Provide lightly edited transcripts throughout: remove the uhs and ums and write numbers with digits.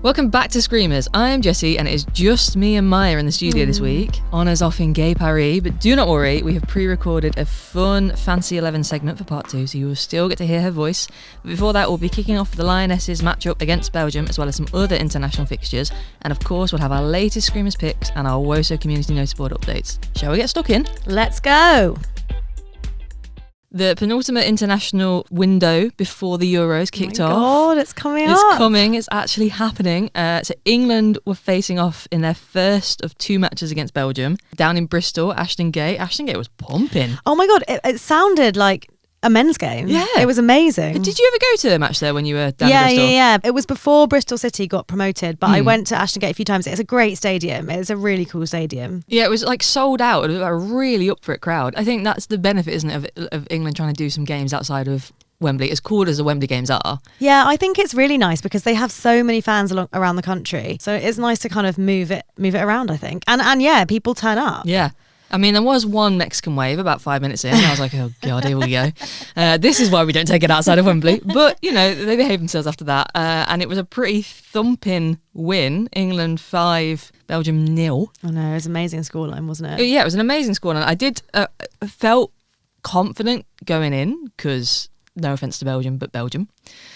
Welcome back to Screamers. I'm Jessie and it is just me and Maya in the studio this week. Honours off in Gay Paris, but do not worry, we have pre-recorded a fun Fancy 11 segment for part 2, so you will still get to hear her voice. But before that, we'll be kicking off the Lionesses matchup against Belgium, as well as some other international fixtures. And of course, we'll have our latest Screamers picks and our Woso community Noticeboard updates. Shall we get stuck in? Let's go! The penultimate international window before the Euros kicked off. Oh my God, it's coming up. It's coming. It's actually happening. So England were facing off in their first of 2 matches against Belgium down in Bristol. Ashton Gate was pumping. Oh my God, it sounded like a men's game. Yeah. It was amazing. Did you ever go to a match there when you were down in Bristol? Yeah. It was before Bristol City got promoted, but I went to Ashton Gate a few times. It's a great stadium. It's a really cool stadium. Yeah, it was like sold out. It was a really up for it crowd. I think that's the benefit, isn't it, of England trying to do some games outside of Wembley, as cool as the Wembley games are. Yeah, I think it's really nice because they have so many fans around the country. So it's nice to kind of move it around, I think. And yeah, people turn up. Yeah. I mean, there was one Mexican wave about 5 minutes in. I was like, oh, God, here we go. This is why we don't take it outside of Wembley. But, you know, they behaved themselves after that. And it was a pretty thumping win. England 5, Belgium 0. I know, it was an amazing scoreline, wasn't it? Yeah, it was an amazing scoreline. I did felt confident going in because, no offence to Belgium, but Belgium.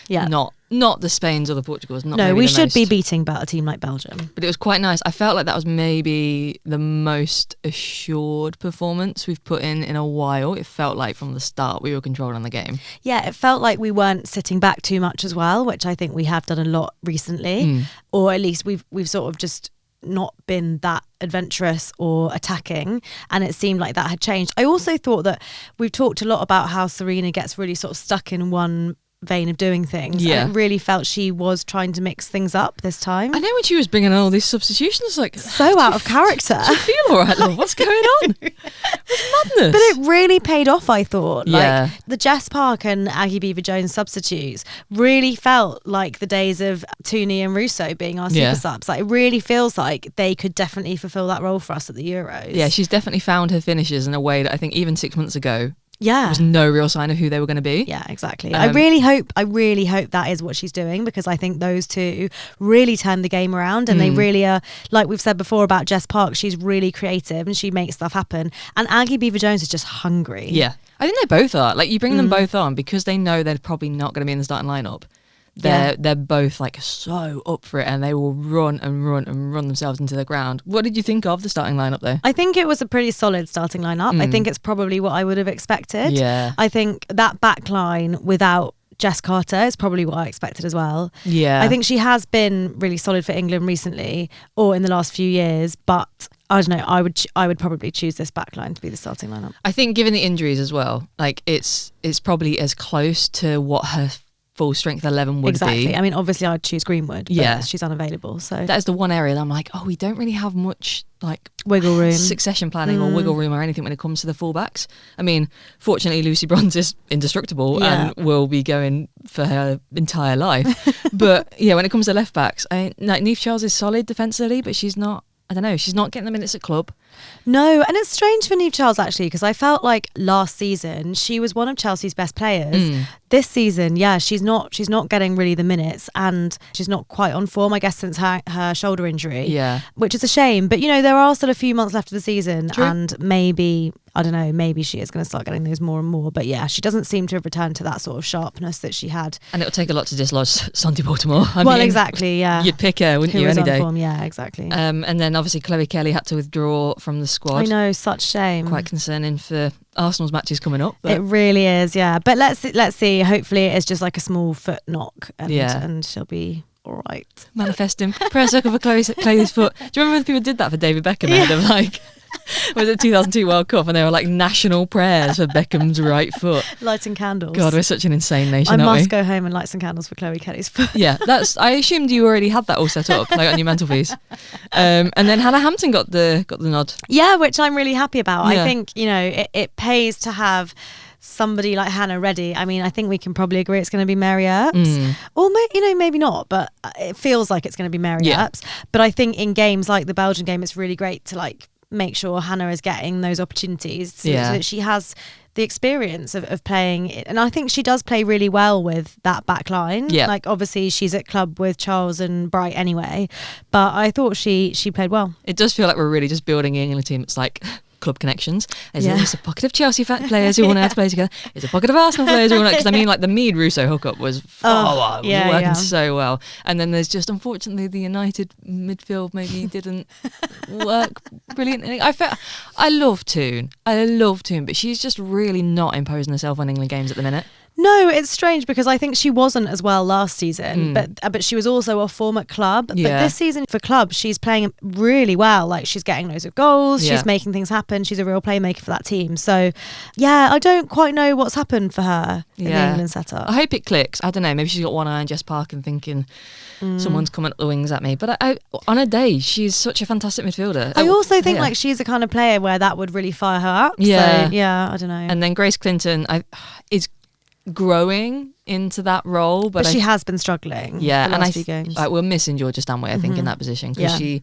Yeah. Not the Spains or the Portugals. No, we should be beating a team like Belgium. But it was quite nice. I felt like that was maybe the most assured performance we've put in a while. It felt like from the start we were controlling the game. Yeah, it felt like we weren't sitting back too much as well, which I think we have done a lot recently. Or at least we've sort of just not been that adventurous or attacking, and it seemed like that had changed. I also thought that we've talked a lot about how Serena gets really sort of stuck in one vein of doing things. Yeah. And it really felt she was trying to mix things up this time. I know when she was bringing in all these substitutions, like so out of character. Do you feel all right, love? What's going on? It's madness. But it really paid off, I thought. Yeah. Like the Jess Park and Aggie Beaver-Jones substitutes really felt like the days of Tooney and Russo being our super subs. Like it really feels like they could definitely fulfill that role for us at the Euros. Yeah, she's definitely found her finishes in a way that I think even 6 months ago, yeah, there was no real sign of who they were going to be. Yeah, exactly. I really hope that is what she's doing, because I think those two really turned the game around, and they really are, like we've said before about Jess Park, she's really creative and she makes stuff happen. And Aggie Beaver-Jones is just hungry. Yeah, I think they both are. Like you bring them both on because they know they're probably not going to be in the starting lineup. They're both like so up for it, and they will run themselves into the ground. What did you think of the starting lineup though? I think it was a pretty solid starting lineup. I think it's probably what I would have expected. Yeah. I think that back line without Jess Carter is probably what I expected as well. Yeah. I think she has been really solid for England recently, or in the last few years, but I don't know, I would probably choose this back line to be the starting lineup. I think given the injuries as well, like it's probably as close to what her full strength 11 would be. I mean, obviously I'd choose Greenwood, but she's unavailable. So that is the one area that I'm like, oh, we don't really have much like wiggle room, succession planning or wiggle room or anything when it comes to the fullbacks. I mean, fortunately Lucy Bronze is indestructible and will be going for her entire life. But yeah, when it comes to left backs, like Niamh Charles is solid defensively, but she's not, I don't know, she's not getting the minutes at club. No, and it's strange for Niamh Charles actually, because I felt like last season she was one of Chelsea's best players. This season, she's not getting really the minutes, and she's not quite on form, I guess, since her shoulder injury. Yeah, which is a shame. But you know, there are still a few months left of the season. True. And maybe, I don't know, maybe she is going to start getting those more and more. But yeah, she doesn't seem to have returned to that sort of sharpness that she had. And it'll take a lot to dislodge Santi Baltimore. I mean, exactly. Yeah, you'd pick her, wouldn't you, any day? Form, yeah, exactly. And then obviously Chloe Kelly had to withdraw from the squad. I know, such shame. Quite concerning for Arsenal's matches coming up. But it really is, yeah. But let's see. Hopefully it's just like a small foot knock, and she'll be all right. Manifesting. Prayer circle for Chloe's foot. Do you remember when people did that for David Beckham ahead of like... was it 2002 World Cup, and they were like national prayers for Beckham's right foot, lighting candles. God, we're such an insane nation. I aren't must we? go home and light some candles for Chloe Kelly's foot. Yeah, I assumed you already had that all set up, like on your mantelpiece. And then Hannah Hampton got the nod. Yeah, which I'm really happy about. I think, you know, it pays to have somebody like Hannah ready. I mean, I think we can probably agree it's going to be Mary Earps, or maybe not, but it feels like it's going to be Mary Earps. But I think in games like the Belgian game, it's really great to like make sure Hannah is getting those opportunities so that she has the experience of playing it. And I think she does play really well with that back line. Yeah. Like obviously she's at club with Charles and Bright anyway, but I thought she played well. It does feel like we're really just building an England team. It's like club connections. There's a pocket of Chelsea players who want to play together. There's a pocket of Arsenal players who want to, because I mean, like the Mead Russo hookup was working so well. And then there's just, unfortunately, the United midfield maybe didn't work brilliantly. I love Toon, but she's just really not imposing herself on England games at the minute. No, it's strange because I think she wasn't as well last season, but she was also off form at club. Yeah. But this season for club, she's playing really well. Like she's getting loads of goals, she's making things happen. She's a real playmaker for that team. So, yeah, I don't quite know what's happened for her in the England setup. I hope it clicks. I don't know. Maybe she's got one eye on Jess Park and thinking someone's coming up the wings at me. But on a day, she's such a fantastic midfielder. I also think like she's the kind of player where that would really fire her up. Yeah. So, yeah, I don't know. And then Grace Clinton is growing into that role, but she has been struggling. Yeah, the last few games. We're missing Georgia Stanway, I think, in that position, because there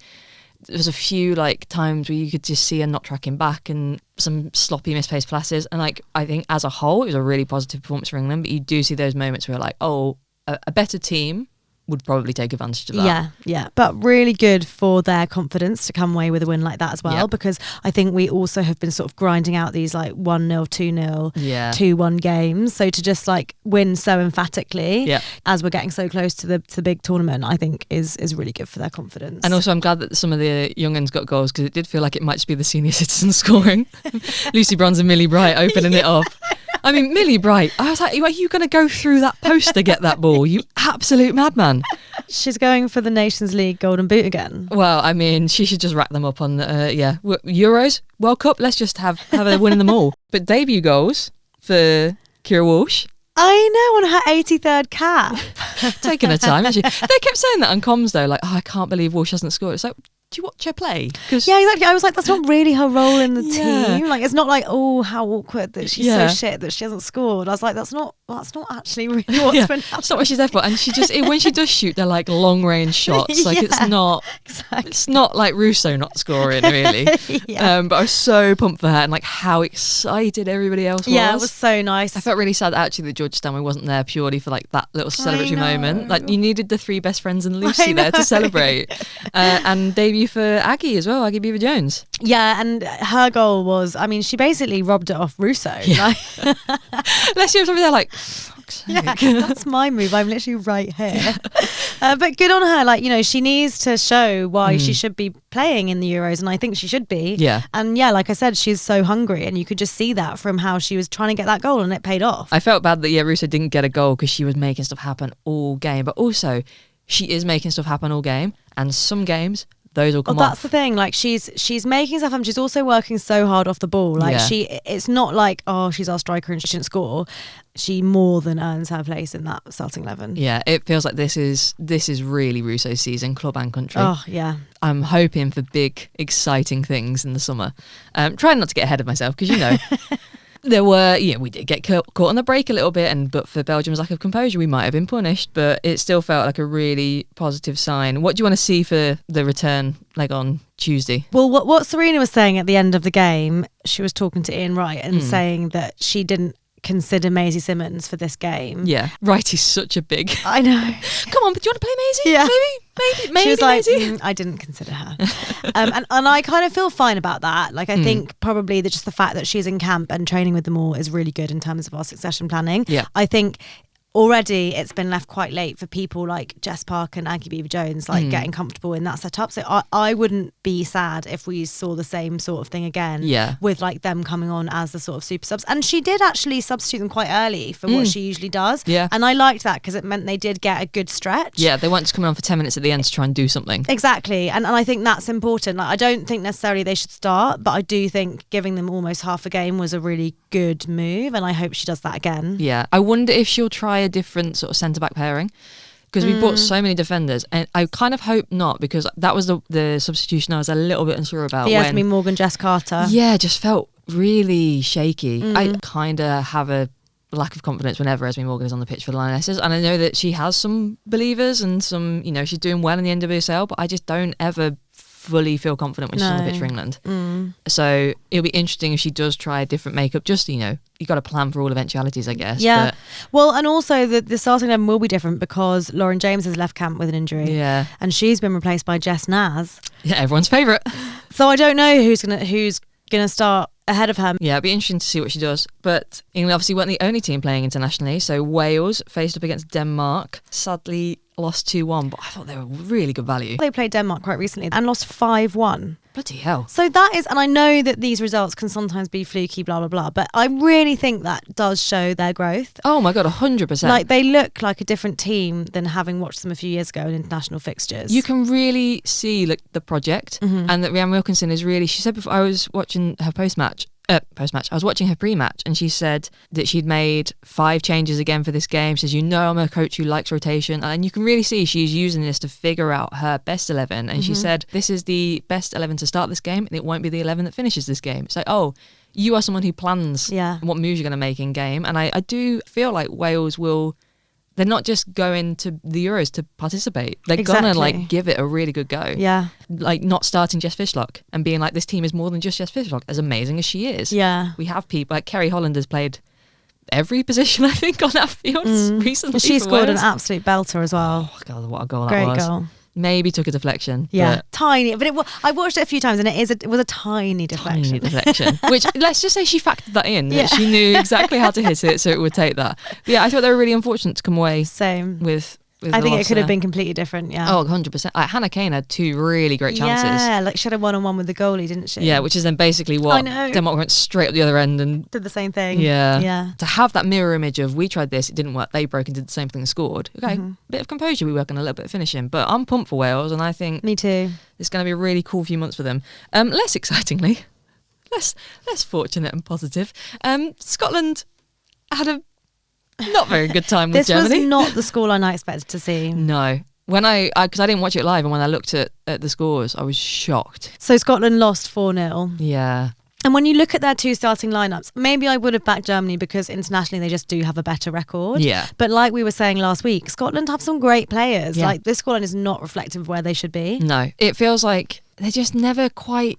was a few like times where you could just see her not tracking back and some sloppy misplaced passes. And like I think as a whole, it was a really positive performance for England. But you do see those moments where like, a better team would probably take advantage of that. Yeah. But really good for their confidence to come away with a win like that as well, because I think we also have been sort of grinding out these like 1-0, 2-0, 2-1 games. So to just like win so emphatically as we're getting so close to the big tournament, I think is really good for their confidence. And also I'm glad that some of the young uns got goals, because it did feel like it might just be the senior citizens scoring. Lucy Bronze and Millie Bright opening it off. I mean, Millie Bright, I was like, are you going to go through that post to get that ball? You absolute madman. She's going for the Nations League Golden Boot again. Well, I mean, she should just rack them up on, Euros, World Cup, let's just have her winning them all. But debut goals for Kira Walsh. I know, on her 83rd cap. Taking her time, actually. They kept saying that on comms, though, like, I can't believe Walsh hasn't scored. It's like, do you watch her play? Yeah, exactly. I was like, that's not really her role in the team. Like, it's not like, oh, how awkward that she's so shit that she hasn't scored. I was like, that's not actually really what's been happening. That's not what she's there for. And she just, when she does shoot, they're like long range shots. Like it's not like Russo not scoring really. But I was so pumped for her, and like how excited everybody else was. Yeah, it was so nice. I felt really sad actually that Georgia Stanway wasn't there purely for like that little celebratory moment. Like you needed the three best friends and Lucy there to celebrate. And debut for Aggie as well, Aggie Beaver-Jones. Yeah, and her goal was, I mean, she basically robbed it off Russo. Yeah. Leslie was over there like, fuck's sake. Yeah, that's my move. I'm literally right here. But good on her. Like, you know, she needs to show why she should be playing in the Euros, and I think she should be. Yeah. And yeah, like I said, she's so hungry, and you could just see that from how she was trying to get that goal, and it paid off. I felt bad that Russo didn't get a goal because she was making stuff happen all game, but also she is making stuff happen all game, and some games those will come off. That's the thing. Like she's making stuff happen. She's also working so hard off the ball. Like it's not like, oh, she's our striker and she shouldn't score. She more than earns her place in that starting 11. Yeah, it feels like this is really Russo's season, club and country. Oh yeah. I'm hoping for big, exciting things in the summer. Trying not to get ahead of myself because there were, we did get caught on the break a little bit, but for Belgium's lack of composure, we might have been punished, but it still felt like a really positive sign. What do you want to see for the return leg on Tuesday? Well, what Serena was saying at the end of the game, she was talking to Ian Wright and saying that she didn't consider Maisie Simmons for this game. Yeah, Wright is such a big... I know. Come on, but do you want to play Maisie? Yeah. Maybe she was like, Maisie? I didn't consider her. And I kind of feel fine about that. Like, I think probably just the fact that she's in camp and training with them all is really good in terms of our succession planning. Yeah. I think already it's been left quite late for people like Jess Park and Aggie Beaver-Jones getting comfortable in that setup. So I wouldn't be sad if we saw the same sort of thing again with like them coming on as the sort of super subs. And she did actually substitute them quite early for what she usually does. Yeah. And I liked that because it meant they did get a good stretch. Yeah, they weren't just coming on for 10 minutes at the end to try and do something. Exactly. And I think that's important. Like, I don't think necessarily they should start, but I do think giving them almost half a game was a really good move, and I hope she does that again. Yeah. I wonder if she'll try a different sort of centre-back pairing, because we brought so many defenders, and I kind of hope not, because that was the substitution I was a little bit unsure about. Yasmin Morgan, Jess Carter. Yeah, just felt really shaky. I kind of have a lack of confidence whenever Esme Morgan is on the pitch for the Lionesses, and I know that she has some believers and some, she's doing well in the NWSL, but I just don't ever fully feel confident when she's on the pitch for England. So it'll be interesting if she does try a different makeup. Just, you got to plan for all eventualities, I guess. Yeah. But, well, and also the starting 11 will be different because Lauren James has left camp with an injury. Yeah. And she's been replaced by Jess Naz. Yeah, everyone's favourite. So I don't know who's gonna start ahead of her. Yeah, it'll be interesting to see what she does. But England obviously weren't the only team playing internationally. So Wales faced up against Denmark. Sadly lost 2-1, but I thought they were really good value. They played Denmark quite recently and lost 5-1. Bloody hell. So that is, and I know that these results can sometimes be fluky, blah, blah, blah, but I really think that does show their growth. Oh my God, 100%. Like, they look like a different team than having watched them a few years ago in international fixtures. You can really see the project, and that Rhiannon Wilkinson is really, she said before, I was watching her post-match, I was watching her pre-match, and she said that she'd made 5 changes again for this game. She says, I'm a coach who likes rotation, and you can really see she's using this to figure out her best 11. And she said, this is the best 11 to start this game, and it won't be the 11 that finishes this game. It's like, you are someone who plans what moves you're going to make in game. And I do feel like Wales will... They're not just going to the Euros to participate. They're going to give it a really good go. Yeah. Like not starting Jess Fishlock and being like, this team is more than just Jess Fishlock, as amazing as she is. Yeah. We have people like Kerry Holland has played every position, I think, on that field recently. She scored Wales. an absolute belter as well. Oh, God, what a goal Great that was. goal. Maybe took a deflection. Yeah, but tiny. But I watched it a few times and it was a tiny deflection. tiny deflection. Which, let's just say she factored that in. Yeah. She knew exactly how to hit it, so it would take that. But yeah, I thought they were really unfortunate to come away Same. with I think it could have been completely different, yeah. Oh, 100%. Hannah Kane had 2 really great chances. Yeah, like she had a one-on-one with the goalie, didn't she? Yeah, which is then basically what Denmark went straight up the other end and did the same thing. Yeah. To have that mirror image of we tried this, it didn't work, they broke and did the same thing and scored. Okay, bit of composure we work on, a little bit of finishing. But I'm pumped for Wales, and I think me too. It's going to be a really cool few months for them. Less excitingly, less fortunate and positive, Scotland had a not very good time with Germany. This was not the scoreline I expected to see. No. When because I didn't watch it live, and when I looked at the scores, I was shocked. So Scotland lost 4-0. Yeah. And when you look at their 2 starting lineups, maybe I would have backed Germany because internationally they just do have a better record. Yeah. But like we were saying last week, Scotland have some great players. Yeah. Like this scoreline is not reflective of where they should be. No. It feels like they just never quite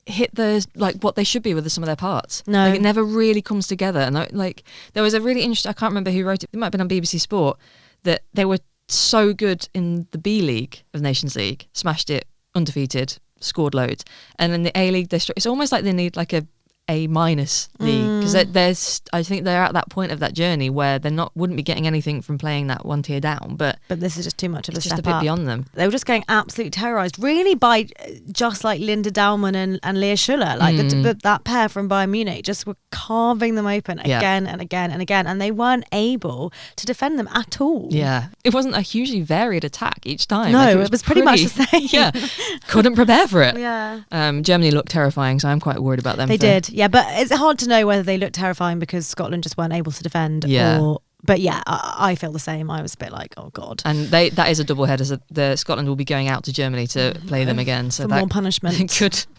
hit what they should be with some of their parts. No. Like, it never really comes together. And there was a really interesting, I can't remember who wrote it, it might have been on BBC Sport, that they were so good in the B League of Nations League, smashed it, undefeated, scored loads. And in the A League, it's almost like they need like a A-minus league, because I think they're at that point of that journey where they wouldn't be getting anything from playing that one tier down, but this is just too much of a step up. Just a bit beyond them. They were just getting absolutely terrorised, really, by just like Linda Dallman and Leah Schuller, like that pair from Bayern Munich just were carving them open again and again and again, and they weren't able to defend them at all. Yeah, it wasn't a hugely varied attack each time. No, it was pretty much the same. Yeah, couldn't prepare for it. Yeah. Germany looked terrifying, so I'm quite worried about them. They did. Yeah, but it's hard to know whether they looked terrifying because Scotland just weren't able to defend. Yeah. But yeah, I feel the same. I was a bit like, oh God. And that is a double header. So the Scotland will be going out to Germany to play them again. So for that more punishment.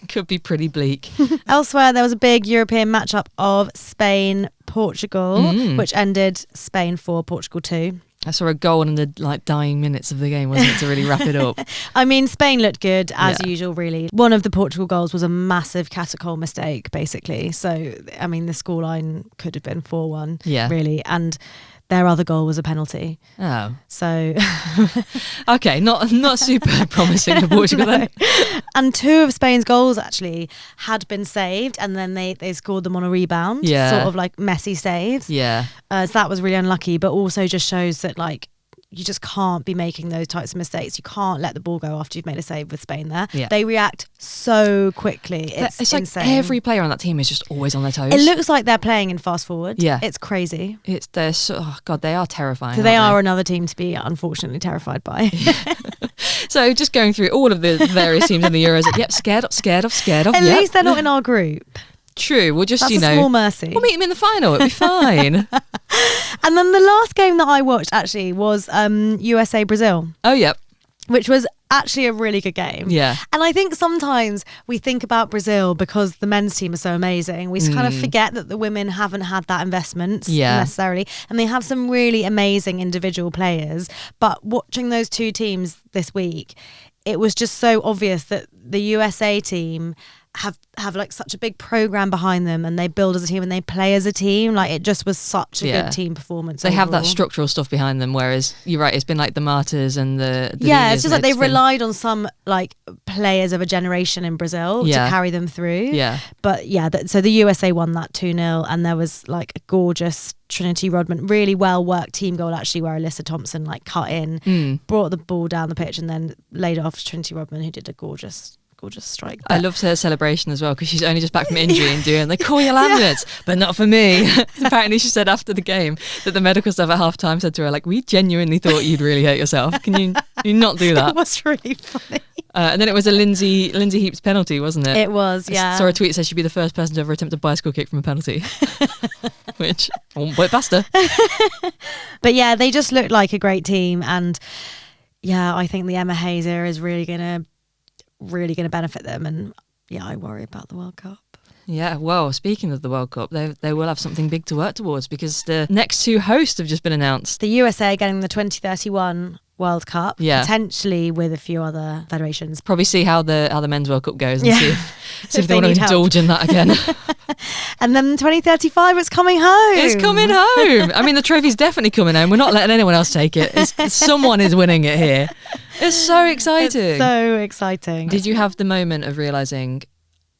could be pretty bleak. Elsewhere, there was a big European matchup of Spain-Portugal, which ended Spain 4, Portugal 2. I saw a goal in the dying minutes of the game, wasn't it, to really wrap it up? I mean, Spain looked good as usual, really. One of the Portugal goals was a massive catacomb mistake, basically. So, I mean, the scoreline could have been 4-1, really. And their other goal was a penalty. Oh. So... okay, not super promising for Portugal then. And 2 of Spain's goals actually had been saved, and then they scored them on a rebound. Yeah. Sort of like messy saves. Yeah. So that was really unlucky, but also just shows that like you just can't be making those types of mistakes. You can't let the ball go after you've made a save with Spain there. Yeah. They react so quickly. It's like insane. Every player on that team is just always on their toes. It looks like they're playing in fast forward. Yeah. It's crazy. God, they are terrifying. So they are another team to be unfortunately terrified by. So just going through all of the various teams in the Euros. Yep, scared of. At least they're not in our group. True. We'll just, That's a small mercy. We'll meet them in the final. It'll be fine. And then the last game that I watched actually was USA Brazil. Oh, yep. Which was actually a really good game. Yeah. And I think sometimes we think about Brazil because the men's team is so amazing. We kind of forget that the women haven't had that investment necessarily. And they have some really amazing individual players. But watching those 2 teams this week, it was just so obvious that the USA team have like such a big program behind them, and they build as a team and they play as a team. Like, it just was such a good team performance. They have that structural stuff behind them, whereas you're right, it's been like the martyrs and the it's just like they've relied on some like players of a generation in Brazil to carry them through. But so the USA won that 2-0, and there was like a gorgeous Trinity Rodman, really well worked team goal actually, where Alyssa Thompson like cut in, brought the ball down the pitch, and then laid it off to Trinity Rodman, who did a gorgeous strike. I loved her celebration as well, because she's only just back from injury and doing they call your ambulance, but not for me. Apparently she said after the game that the medical staff at half time said to her, like, we genuinely thought you'd really hurt yourself. Can you not do that? It was really funny. And then it was a Lindsay Heaps penalty, wasn't it? It was, yeah. I saw a tweet that said she'd be the first person to ever attempt a bicycle kick from a penalty. Which I won't put past her. But yeah, they just looked like a great team, and yeah, I think the Emma Hayes era is really gonna benefit them, and yeah, I worry about the World Cup. Yeah, well, speaking of the World Cup, they will have something big to work towards, because the next two hosts have just been announced. The USA getting the 2031 World Cup, potentially with a few other federations. Probably see how the men's World Cup goes and see if they want to indulge in that again. And then 2035, it's coming home. It's coming home. I mean, the trophy's definitely coming home. We're not letting anyone else take it. Someone is winning it here. It's so exciting. It's so exciting. Did you have the moment of realising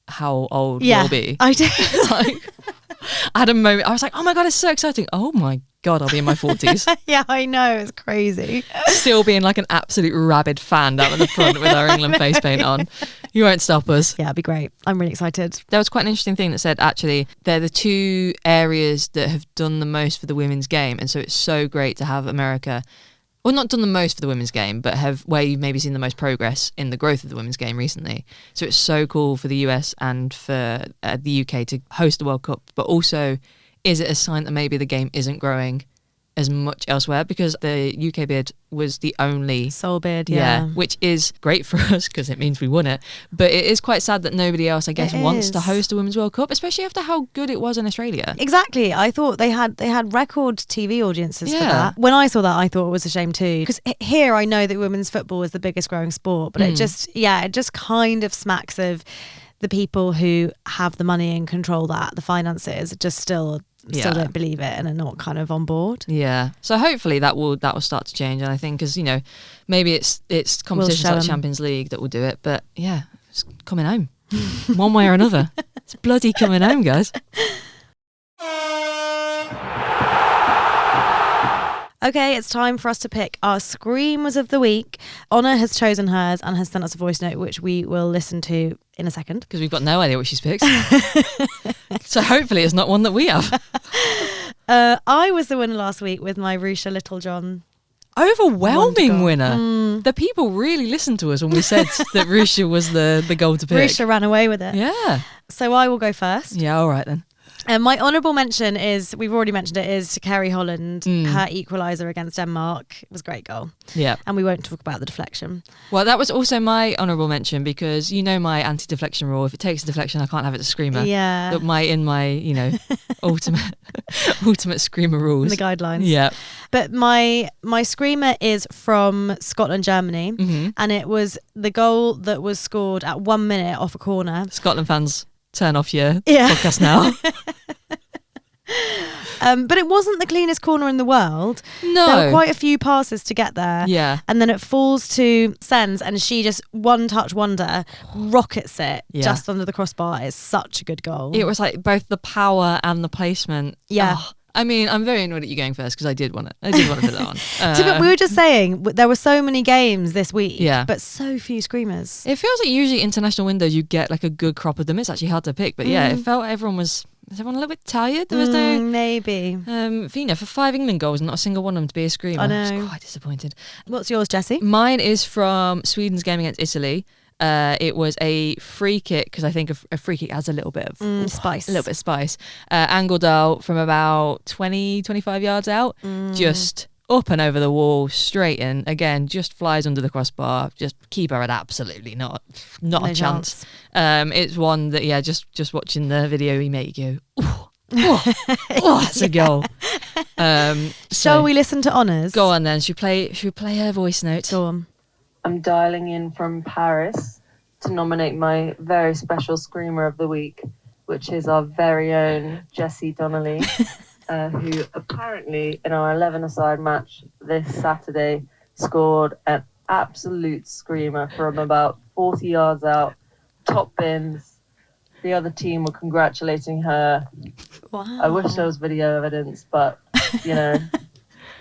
how old we'll be? I did. I had a moment. I was like, oh my God, it's so exciting. Oh my God, I'll be in my 40s. Yeah, I know. It's crazy. Still being like an absolute rabid fan down at the front with our England face paint on. You won't stop us. Yeah, it'd be great. I'm really excited. There was quite an interesting thing that said, actually, they're the two areas that have done the most for the women's game. And so it's so great to have America, well, not done the most for the women's game, but have where you've maybe seen the most progress in the growth of the women's game recently. So it's so cool for the US and for the UK to host the World Cup, but also, is it a sign that maybe the game isn't growing as much elsewhere? Because the UK bid was the only sole bid, which is great for us because it means we won it. But it is quite sad that nobody else, I guess, wants to host a Women's World Cup, especially after how good it was in Australia. Exactly. I thought they had record TV audiences for that. When I saw that, I thought it was a shame too. Because here I know that women's football is the biggest growing sport, but it just kind of smacks of the people who have the money and control that, the finances, just still don't believe it and are not kind of on board. Yeah. So hopefully that will start to change. And I think, because, maybe it's competitions like Champions League that will do it. But yeah, it's coming home. One way or another. It's bloody coming home, guys. Okay, it's time for us to pick our Screamers of the Week. Honor has chosen hers and has sent us a voice note, which we will listen to in a second. Because we've got no idea what she's picked. So hopefully it's not one that we have. I was the winner last week with my Rusha Littlejohn. Overwhelming winner. The people really listened to us when we said that Rusha was the goal to pick. Rusha ran away with it. Yeah. So I will go first. Yeah, all right then. My honourable mention is, we've already mentioned it, is to Kerry Holland. Her equaliser against Denmark. It was a great goal. Yeah. And we won't talk about the deflection. Well, that was also my honourable mention, because my anti-deflection rule. If it takes a deflection, I can't have it to screamer. Yeah. In my ultimate screamer rules. The guidelines. Yeah. But my screamer is from Scotland, Germany. And it was the goal that was scored at 1 minute off a corner. Scotland fans, turn off your podcast now. But it wasn't the cleanest corner in the world. No. There were quite a few passes to get there. Yeah. And then it falls to Sens, and she just one touch wonder rockets it just under the crossbar. It's such a good goal. It was like both the power and the placement. Yeah. Oh, I mean, I'm very annoyed at you going first, because I did want to put that on. We were just saying, there were so many games this week, but so few screamers. It feels like usually international windows you get like a good crop of them. It's actually hard to pick, but it felt was everyone a little bit tired? There was no maybe. For 5 England goals, not a single one of them to be a screamer. I know. I was quite disappointed. What's yours, Jessie? Mine is from Sweden's game against Italy. It was a free kick, because I think a free kick has a little bit of spice. A little bit of spice. Angled out from about 20-25 yards out, just up and over the wall, straight in. Again, just flies under the crossbar. Just keeper had absolutely not a chance. It's one that just watching the video we make, you go, that's a goal. Shall we listen to Honours? Go on then. Should we play her voice note? Go on. I'm dialing in from Paris to nominate my very special screamer of the week, which is our very own Jessie Donnelly, who apparently in our 11-a-side match this Saturday scored an absolute screamer from about 40 yards out, top bins. The other team were congratulating her. Wow. I wish there was video evidence, but, it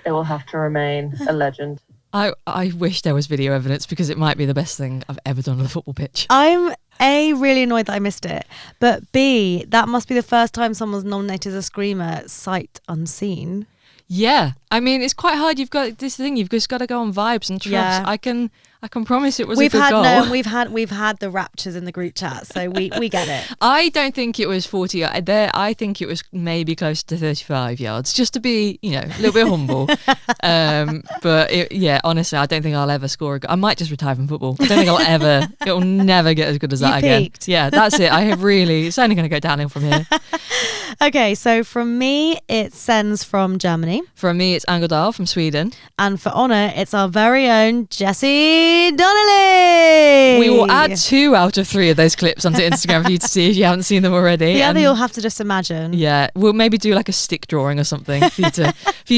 will have to remain a legend. I wish there was video evidence because it might be the best thing I've ever done on a football pitch. I'm A, really annoyed that I missed it, but B, that must be the first time someone's nominated as a screamer sight unseen. Yeah, I mean, it's quite hard. You've got this thing. You've just got to go on vibes and trust. Yeah. I can promise it was a good goal. We've had the raptures in the group chat, so we get it. I don't think it was 40 yards. I think it was maybe close to 35 yards, just to be, a little bit humble. But honestly, I don't think I'll ever score a goal. I might just retire from football. I don't think it'll never get as good as that again. Peaked. Yeah, that's it. It's only going to go downhill from here. Okay, so from me, it's Sens from Germany. From me, it's Angeldal from Sweden. And for Honor, it's our very own Jessie Donnelly. We will add 2 out of 3 of those clips onto Instagram for you to see if you haven't seen them already. The other you'll have to just imagine. Yeah, we'll maybe do like a stick drawing or something for you to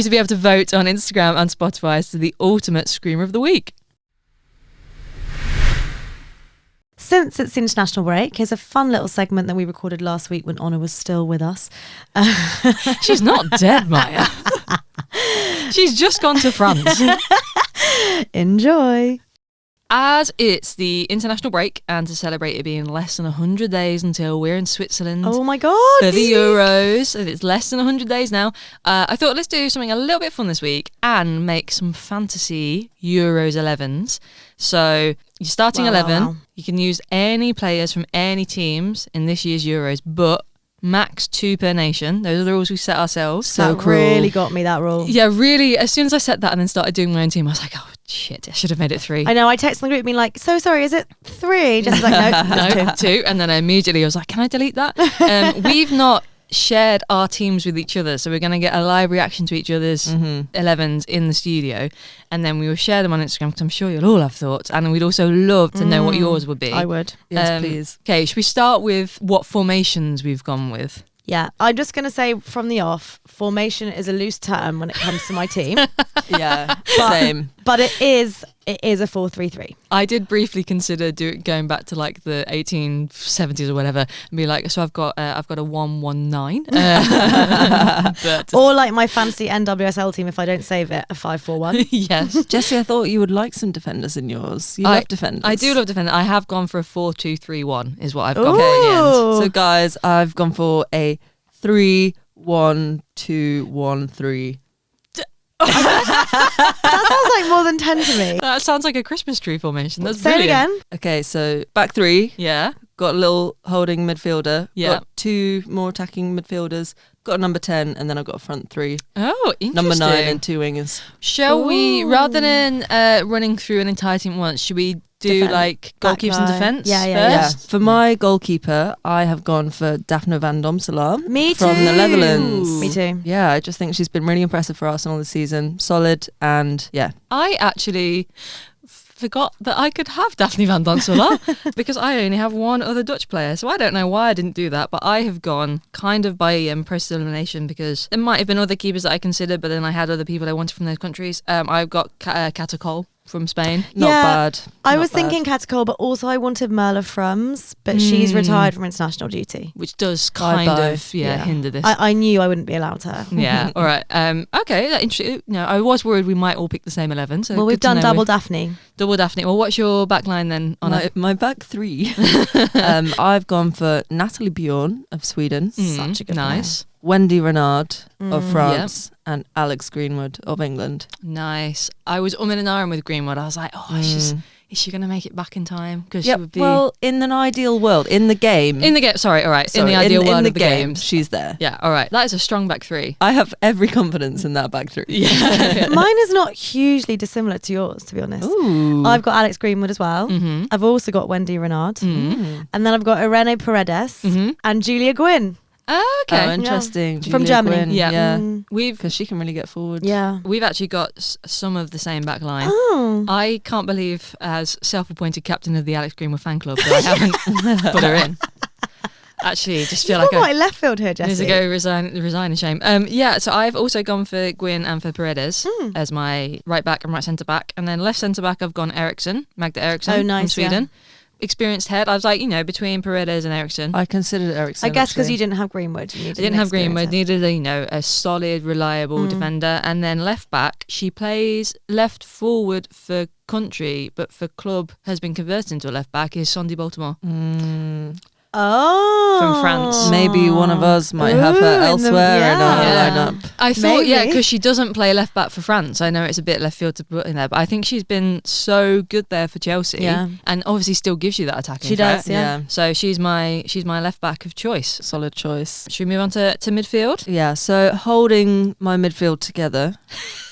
be able to vote on Instagram and Spotify as to the ultimate screamer of the week. Since it's the international break, here's a fun little segment that we recorded last week when Honor was still with us. She's not dead, Maya. She's just gone to France. Enjoy. As it's the international break and to celebrate it being less than 100 days until we're in Switzerland. Oh my God. For the Euros. It's less than 100 days now. I thought let's do something a little bit fun this week and make some fantasy Euros 11s. So you're starting 11. Wow. You can use any players from any teams in this year's Euros, but max 2 per nation. Those are the rules we set ourselves. So that really got me, that rule. Yeah, really. As soon as I set that and then started doing my own team, I was like, oh shit, I should have made it 3. I know. I texted the group being like, so sorry, is it 3? Just like, no, it's 2. 2. And then I immediately was like, can I delete that? We've not shared our teams with each other, so we're going to get a live reaction to each other's 11s in the studio, and then we will share them on Instagram because I'm sure you'll all have thoughts, and we'd also love to know what yours would be. I would. Yes, please. Okay, should we start with what formations we've gone with? Yeah, I'm just going to say from the off, formation is a loose term when it comes to my team. Yeah, same. But it is a 4-3-3. I did briefly consider going back to like the 1870s or whatever and be like, so I've got a 1-1-9. But or like my fancy NWSL team, if I don't save it, a 5-4-1. Yes. Jessie, I thought you would like some defenders in yours. You love defenders. I do love defenders. I have gone for a 4-2-3-1 is what I've gone Ooh. for in the end. So guys, I've gone for a 3-1-2-1-3. That sounds like more than 10 to me. That sounds like a Christmas tree formation. That's Say brilliant. it again. Okay, so back 3. Yeah. Got a little holding midfielder. Yeah. Got 2 more attacking midfielders. Got a number 10, and then I've got a front 3. Oh, interesting. Number 9 and 2 wingers. Shall we, rather than running through an entire team once, should we do Defend. like goalkeepers and Back line. defence Yeah. first? For my goalkeeper, I have gone for Daphne van Domselaar. Me From the too. Netherlands. Me too. Yeah, I just think she's been really impressive for Arsenal this season. Solid, and yeah. I actually forgot that I could have Daphne van Domselaar because I only have one other Dutch player, so I don't know why I didn't do that, but I have gone kind of by process of elimination because there might have been other keepers that I considered, but then I had other people I wanted from those countries. I've got Catacol from Spain. Not bad. I Not was bad. thinking Catacol, but also I wanted Merla Frums, but she's retired from international duty. Which does kind Bye-bye. of hinder this. I knew I wouldn't be allowed her. Yeah, all right. Okay, that interesting. No, I was worried we might all pick the same 11. So Well, we've good to done know double we- Daphne. Double Daphne. Well, what's your backline then? Anna? My back 3. I've gone for Natalie Bjorn of Sweden, Such a good nice. Wendy Renard of France, and Alex Greenwood of England. Nice. I was and ahhing with Greenwood. I was like, oh, is she going to make it back in time? Because she Yep. would be Well, in an ideal world, in the game. in the game. Sorry, all right. In the ideal world of the games. she's there. Yeah, all right. That is a strong back 3. I have every confidence in that back 3. Yeah. Mine is not hugely dissimilar to yours, to be honest. Ooh. I've got Alex Greenwood as well. Mm-hmm. I've also got Wendy Renard. And then I've got Irene Paredes Mm-hmm. and Julia Gwynn. Oh, okay. Oh, interesting. From Julia Germany. Gwynn, Yeah. yeah. We've Because she can really get forward. Yeah. We've actually got some of the same back line. Oh. I can't believe, as self-appointed captain of the Alex Greenwood fan club, that I haven't put her in. Actually, just feel You've like gone quite left field here, I Jessie. need to go resign in shame. Yeah, so I've also gone for Gwyn and for Paredes as my right back and right centre back, and then left centre back I've gone Magda Eriksson Oh, nice, from Sweden. Experienced head. I was like, between Paredes and Eriksson. I considered Eriksson. I guess because actually. you didn't have Greenwood. I didn't have Greenwood, needed a solid, reliable defender. And then left back, she plays left forward for country, but for club has been converted into a left back, is Sandy Baltimore. Oh. From France. Maybe one of us might have her Ooh, elsewhere in our yeah. lineup. I thought, Maybe. because she doesn't play left back for France. I know it's a bit left field to put in there, but I think she's been so good there for Chelsea. Yeah. And obviously still gives you that attacking She threat. does, yeah. So she's my left back of choice. Solid choice. Should we move on to midfield? Yeah, so holding my midfield together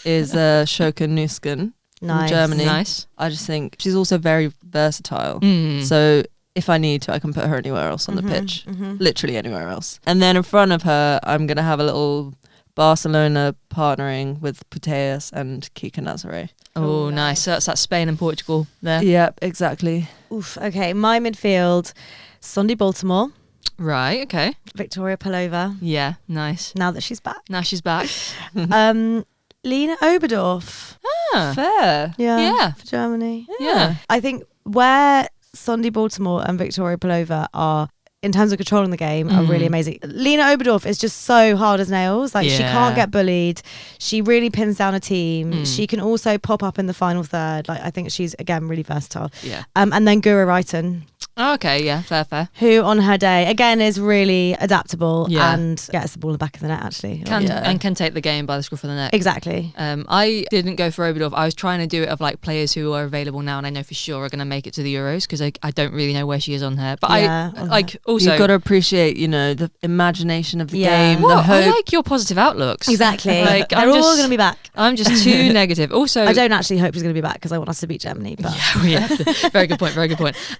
is Shoka Nusken Nice. from Germany. Nice. I just think she's also very versatile. Mm. So if I need to, I can put her anywhere else on the pitch. Literally anywhere else. And then in front of her, I'm going to have a little Barcelona partnering with Putellas and Kika Nazare. Oh, nice. So that's that Spain and Portugal there. Yep, exactly. Oof. Okay, my midfield, Sandy Baltimore, Right, okay. Victoria Pelova, Yeah, nice. now that she's back. Now she's back. Lena Oberdorf. Ah, Fair. Yeah. For Germany. yeah. I think where Sandy Baltimore and Victoria Pelova are, in terms of controlling the game, are really amazing. Lena Oberdorf is just so hard as nails. Like, she Yeah. can't get bullied. She really pins down a team. She can also pop up in the final third. Like, I think she's, again, really versatile. Yeah. And then Gura Reiten, Oh, okay, yeah, fair. who on her day, again, is really adaptable Yeah. and gets the ball in the back of the net, actually. Can take the game by the scruff of the neck. Exactly. I didn't go for Oberdorf. I was trying to do it of like players who are available now and I know for sure are going to make it to the Euros, because I don't really know where she is on her. But Yeah, I on like also You've got to appreciate, the imagination of the Yeah. game, Well, the I hope. like your positive outlooks. Exactly. Like, They're I'm all just- going to be back. I'm just too negative. Also, I don't actually hope she's going to be back because I want us to beat Germany. But yeah, very good point.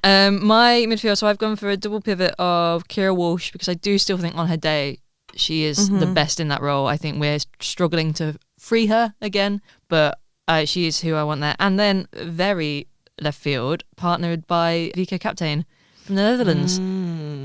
My midfield, so I've gone for a double pivot of Kira Walsh, because I do still think on her day she is the best in that role. I think we're struggling to free her again, but she is who I want there. And then very left field, partnered by Vika Kaptein from the Netherlands.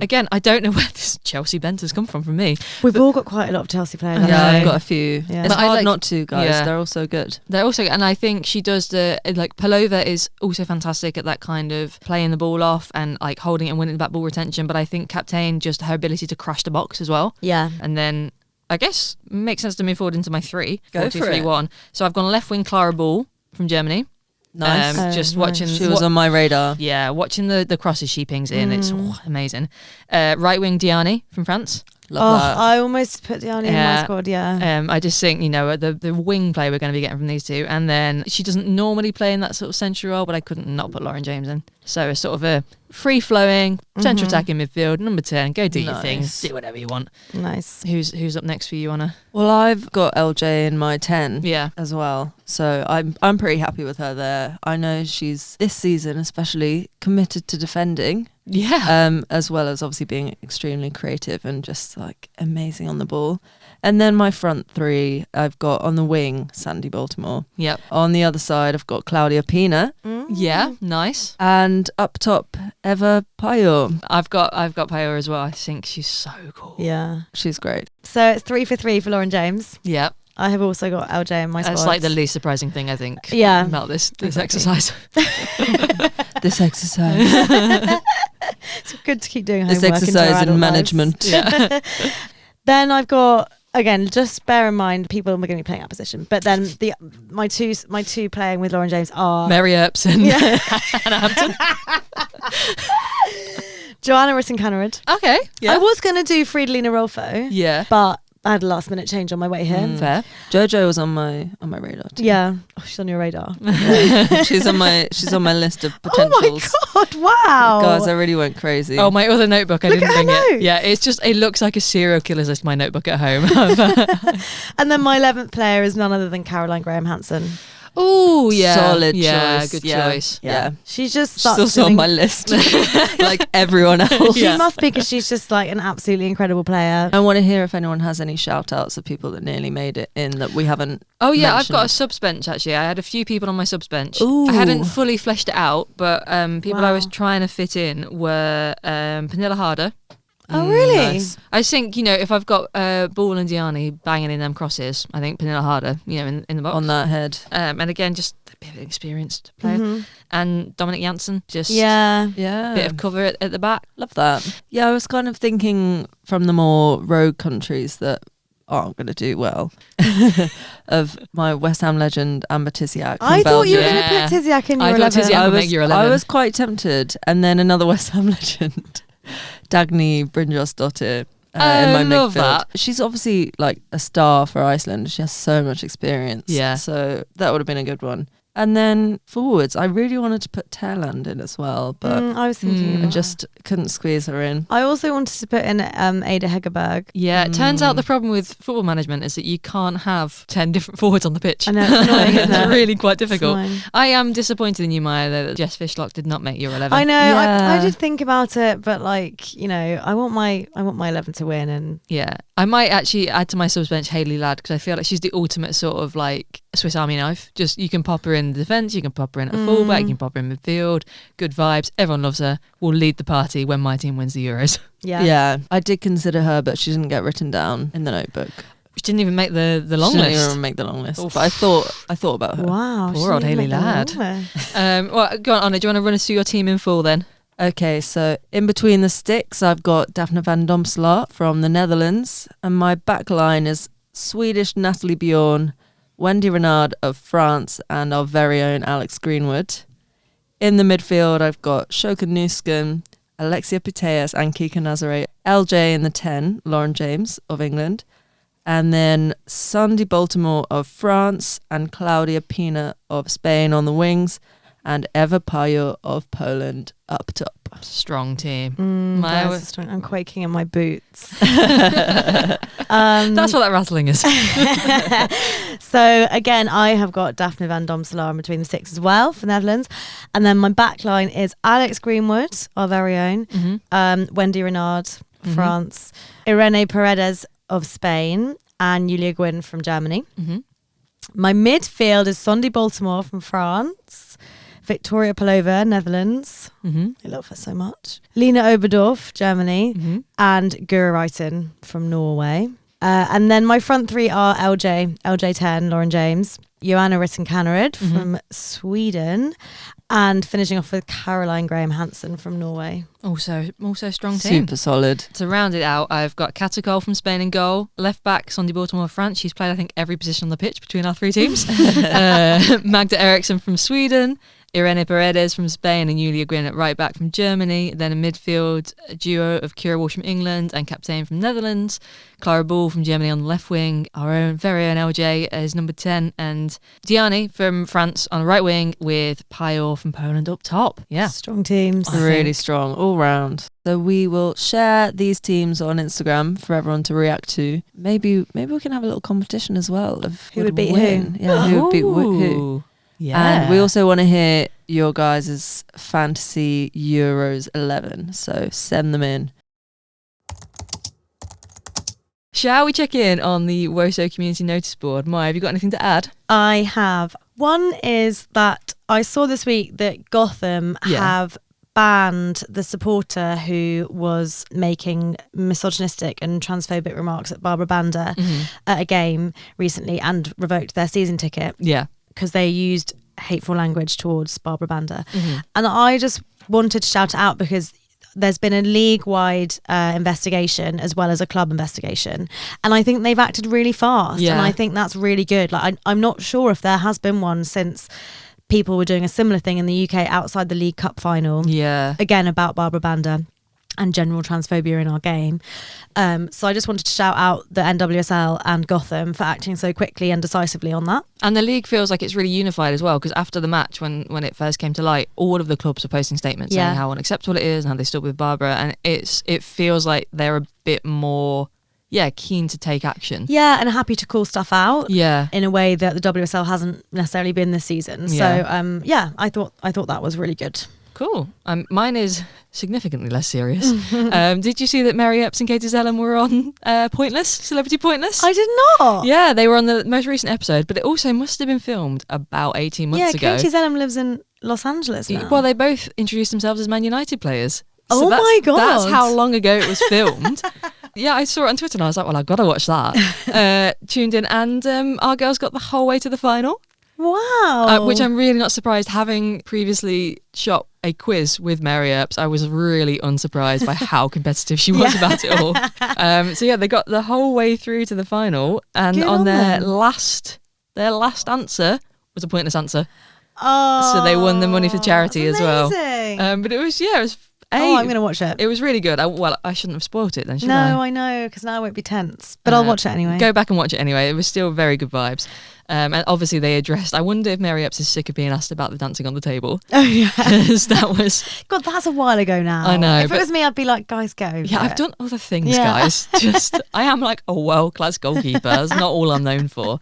Again, I don't know where this Chelsea bent has come from me. we've all got quite a lot of Chelsea players. Yeah, haven't I've we? got a few. Yeah. It's But I hard like- not to, guys. Yeah. They're all so good. They're also, and I think she does Pelova is also fantastic at that kind of playing the ball off and like holding it and winning the back ball retention. But I think Kaptein, just her ability to crash the box as well. Yeah. And then I guess makes sense to move forward into my 3. Go 4, 2, for 3, it. 1. So I've gone left wing Clara Ball from Germany. Nice. Just nice. watching. She was on my radar. Yeah, watching the crosses she pings in. It's amazing. Right wing Diani from France. Love that. I almost put Diani in my Yeah. squad. Yeah. I just think, the wing play we're going to be getting from these two. And then she doesn't normally play in that sort of central role, but I couldn't not put Lauren James in. So it's sort of a free-flowing, central attacking midfield, number 10, go do your thing, Nice. do whatever you want. Nice. Who's up next for you, Anna? Well, I've got LJ in my 10 Yeah. as well. So I'm pretty happy with her there. I know she's, this season especially, committed to defending. Yeah. As well as obviously being extremely creative and just like amazing on the ball. And then my front 3, I've got on the wing, Sandy Baltimore. Yep. On the other side, I've got Claudia Pina. Yeah, nice. And up top, Eva Payo. I've got Payor as well. I think she's so cool. Yeah. She's great. So it's 3 for 3 for Lauren James. Yeah. I have also got LJ in my squad. That's like the least surprising thing, I think, Yeah. about this Exactly. exercise. This exercise. It's good to keep doing This homework into our exercise in adult lives. management. Yeah. Then I've got, again, just bear in mind people are going to be playing out position. But then my two playing with Lauren James are Mary Earps and Yeah. Hannah Hampton. Joanna Risson-Cannerud. Okay. Yeah. I was going to do Friedlina Rolfo, Yeah. but I had a last minute change on my way here. Fair. Jojo was on my radar too. Yeah. Oh, she's on your radar. she's on my list of Oh potentials. my God, wow. Guys, I really went crazy. Oh, my other notebook. I Look didn't at her bring it. notes. Yeah, it looks like a serial killer's list, my notebook at home. And then my 11th player is none other than Caroline Graham Hansen. Oh yeah, solid yeah, choice. good Yeah. choice. Yeah. She's just She's such also an on my list, like everyone else. She must be, because she's just like an absolutely incredible player. I want to hear if anyone has any shout outs of people that nearly made it in that we haven't. Oh yeah, I've mentioned. got a subs bench actually. I had a few people on my subs bench. Ooh. I hadn't fully fleshed it out, but people I was Wow. trying to fit in were Pernilla Harder. Oh really? Nice. I think, if I've got Ball and Diani banging in them crosses, I think Pernilla Harder, in the box. On that head. And again, just a bit of an experienced player. Mhm. And Dominic Janssen, just Yeah. Yeah. a bit of cover at the back. Love that. Yeah, I was kind of thinking from the more rogue countries that aren't going to do well of my West Ham legend Amber Tiziak from I thought you were Belgium. going to Yeah. put Tiziak in I your thought 11. Tiziak would make your 11. I was quite tempted, and then another West Ham legend, Dagny Brynjolfsdottir, in my love midfield. that. She's obviously like a star for Iceland. She has so much experience. Yeah. So that would have been a good one. And then forwards, I really wanted to put Thailand in as well, but I was thinking Mm. about I just couldn't squeeze her in. I also wanted to put in Ada Hegerberg. Yeah, it turns out the problem with football management is that you can't have 10 different forwards on the pitch. I know, it's annoying, isn't It's it? really quite difficult. It's annoying. I am disappointed in you, Maya, though, that Jess Fishlock did not make your 11. I know. Yeah. I did think about it, but I want my 11 to win, and Yeah. I might actually add to my subs bench Hayley Ladd, because I feel like she's the ultimate sort of like Swiss Army knife. Just, you can pop her in the defence, you can pop her in at fullback, you can pop her in midfield. Good vibes. Everyone loves her. Will lead the party when my team wins the Euros. yeah. I did consider her, but she didn't get written down in the notebook. Which didn't even make the long She didn't list. even make the long list. Oof. But I thought about her. Wow. Poor she old didn't Hayley make the Ladd. long list. Well, go on, Anna. Do you want to run us through your team in full then? Okay, so in between the sticks, I've got Daphne van Domselaar from the Netherlands, and my back line is Swedish Natalie Bjorn, Wendy Renard of France, and our very own Alex Greenwood. In the midfield, I've got Shoka Nusken, Alexia Putellas, and Kika Nazare. LJ in the 10, Lauren James of England, and then Sandy Baltimore of France, and Claudia Pina of Spain on the wings, and Eva Pajo of Poland up top. Strong team. Guys, Maya, it's strong. I'm quaking in my boots. that's what that rattling is. So again, I have got Daphne van Domselaar in between the six as well for the Netherlands, and then my back line is Alex Greenwood, our very own, Wendy Renard, France, Irene Paredes of Spain, and Julia Gwynn from Germany. My midfield is Sondi Baltimore from France, Victoria Palova, Netherlands. I love her so much. Lena Oberdorf, Germany, and Gura Reiten from Norway. And then my front three are LJ10, Lauren James, Joanna Ritten-Kaneryd from Sweden, and finishing off with Caroline Graham Hansen from Norway. Also strong team. Super solid. To round it out, I've got Katakol from Spain in goal. Left back, Sondi Baltimore of France. She's played, I think, every position on the pitch between our three teams. Magda Eriksson from Sweden. Irene Paredes from Spain and Julia Gwynn at right back from Germany. Then a midfield duo of Kira Walsh from England and Captain from Netherlands. Clara Ball from Germany on the left wing. Our own very own LJ as number 10. And Diani from France on the right wing with Pajo from Poland up top. Yeah. Strong teams. Really strong all round. So we will share these teams on Instagram for everyone to react to. Maybe we can have a little competition as well of Who would beat win. who. Yeah, who would beat who. Ooh. Yeah. And we also want to hear your guys' fantasy Euros 11. So send them in. Shall we check in on the Woso community notice board? Maya, have you got anything to add? I have. One is that I saw this week that Gotham have banned the supporter who was making misogynistic and transphobic remarks at Barbara Banda at a game recently and revoked their season ticket. Yeah. Because they used hateful language towards Barbara Banda. And I just wanted to shout it out because there's been a league-wide investigation as well as a club investigation. And I think they've acted really fast. Yeah. And I think that's really good. Like I'm not sure if there has been one since people were doing a similar thing in the UK outside the League Cup final. Yeah. Again, about Barbara Banda and general transphobia in our game. So I just wanted to shout out the NWSL and Gotham for acting so quickly and decisively on that. And the league feels like it's really unified as well, because after the match, when it first came to light, all of the clubs were posting statements saying how unacceptable it is and how they stood with Barbara, and it feels like they're a bit more keen to take action. Yeah, and happy to call stuff out. Yeah. In a way that the WSL hasn't necessarily been this season. Yeah. So I thought that was really good. Cool. Mine is significantly less serious. Did you see that Mary Epps and Katie Zellum were on Celebrity Pointless? I did not. Yeah, they were on the most recent episode, but it also must have been filmed about 18 months ago. Yeah, Katie Zellum lives in Los Angeles now. Well, they both introduced themselves as Man United players. Oh my God. That's how long ago it was filmed. Yeah, I saw it on Twitter and I was like, well, I've got to watch that. Tuned in, and our girls got the whole way to the final. Wow. Which I'm really not surprised. Having previously shot a quiz with Mary Epps, I was really unsurprised by how competitive she was about it all. So yeah, they got the whole way through to the final, and Good on on their them. last answer was a pointless answer. Oh, So they won the money for charity as well. amazing. But it was I'm going to watch it. It was really good. I shouldn't have spoilt it then, should No, I? I know, because now I won't be tense. But I'll watch it anyway. Go back and watch it anyway. It was still very good vibes. And obviously they addressed, I wonder if Mary Epps is sick of being asked about the dancing on the table. Oh, yeah. Because that was... God, that's a while ago now. I know, If it but- was me, I'd be like, guys, go. Yeah, I've done other things, Yeah. guys. I am like a world-class goalkeeper. That's not all I'm known for.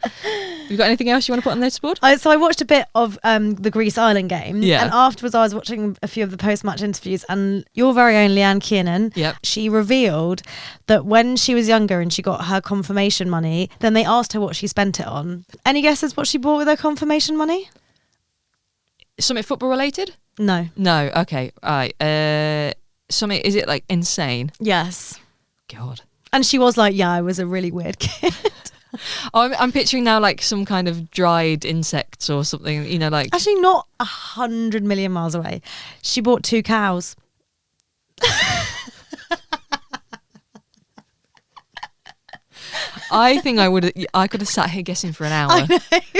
You got anything else you want to put on Noticeboard? So I watched a bit of the Greece Island game. Yeah. And afterwards I was watching a few of the post-match interviews, and your very own Leanne Kiernan, Yep. she revealed that when she was younger and she got her confirmation money, then they asked her what she spent it on. Any guesses what she bought with her confirmation money? Something football related? No. No. Okay. All right. Something, is it like insane? Yes. God. And she was like, yeah, I was a really weird kid. I'm picturing now like some kind of dried insects or something, like... Actually, not 100 million miles away. She bought 2 cows. I think I could have sat here guessing for an hour.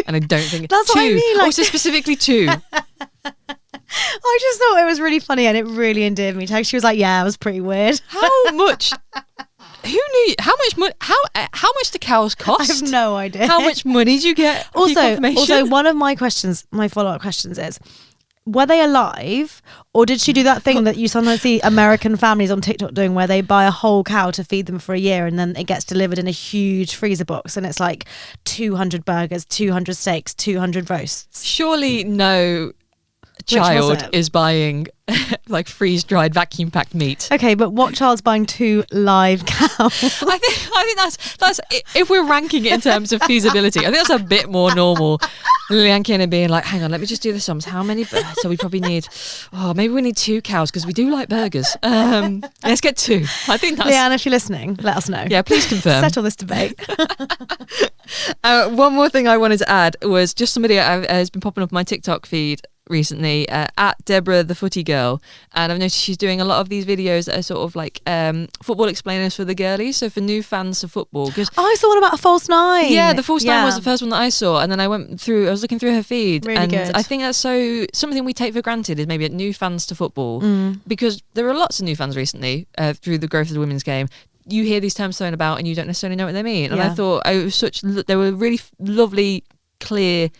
And I don't think... That's two. what I mean, like- Also specifically 2. I just thought it was really funny, and it really endeared me. She was like, yeah, it was pretty weird. How much... Who knew? How much do cows cost? I have no idea. How much money do you get for your confirmation? Also, one of my follow-up questions is, were they alive, or did she do that thing that you sometimes see American families on TikTok doing, where they buy a whole cow to feed them for a year, and then it gets delivered in a huge freezer box, and it's like 200 burgers, 200 steaks, 200 roasts? Surely no Which was child it? is buying like freeze-dried, vacuum-packed meat. Okay, but what child's buying 2 live cows? I think that's if we're ranking it in terms of feasibility, I think that's a bit more normal. Leanne Kiernan being like, hang on, let me just do the sums. How many? So we probably need, maybe we need 2 cows because we do like burgers. Let's get 2. I think that's... Leanne, if you're listening, let us know. Yeah, please confirm. Settle this debate. One more thing I wanted to add was just somebody has been popping up my TikTok feed recently, at Deborah the Footy Girl, and I've noticed she's doing a lot of these videos that are sort of like football explainers for the girlies, so for new fans of football. Cause, I saw one about a false 9. yeah, the false 9 was the first one that I saw, and then I was looking through her feed, Really and good. I think that's something we take for granted is maybe new fans to football, Mm. because there are lots of new fans recently through the growth of the women's game. You hear these terms thrown about and you don't necessarily know what they mean, and I Yeah. thought it was they were really lovely, clear,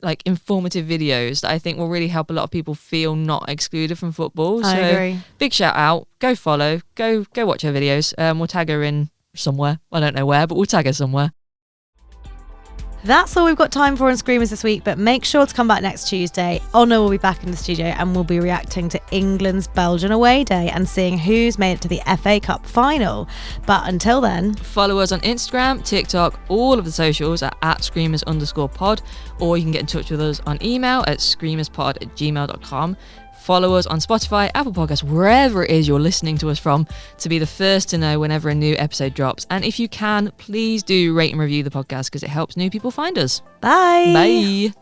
like informative videos that I think will really help a lot of people feel not excluded from football. I So agree. big shout out, go follow, go watch her videos. We'll tag her in somewhere. I don't know where, but we'll tag her somewhere. That's all we've got time for on Screamers this week, but make sure to come back next Tuesday. Honor will be back in the studio and we'll be reacting to England's Belgian away day and seeing who's made it to the FA Cup final. But until then, Follow us on Instagram, TikTok, all of the socials at @screamers_pod, or you can get in touch with us on email at screamerspod@gmail.com. Follow us on Spotify, Apple Podcasts, wherever it is you're listening to us from, to be the first to know whenever a new episode drops. And if you can, please do rate and review the podcast because it helps new people find us. bye. Bye.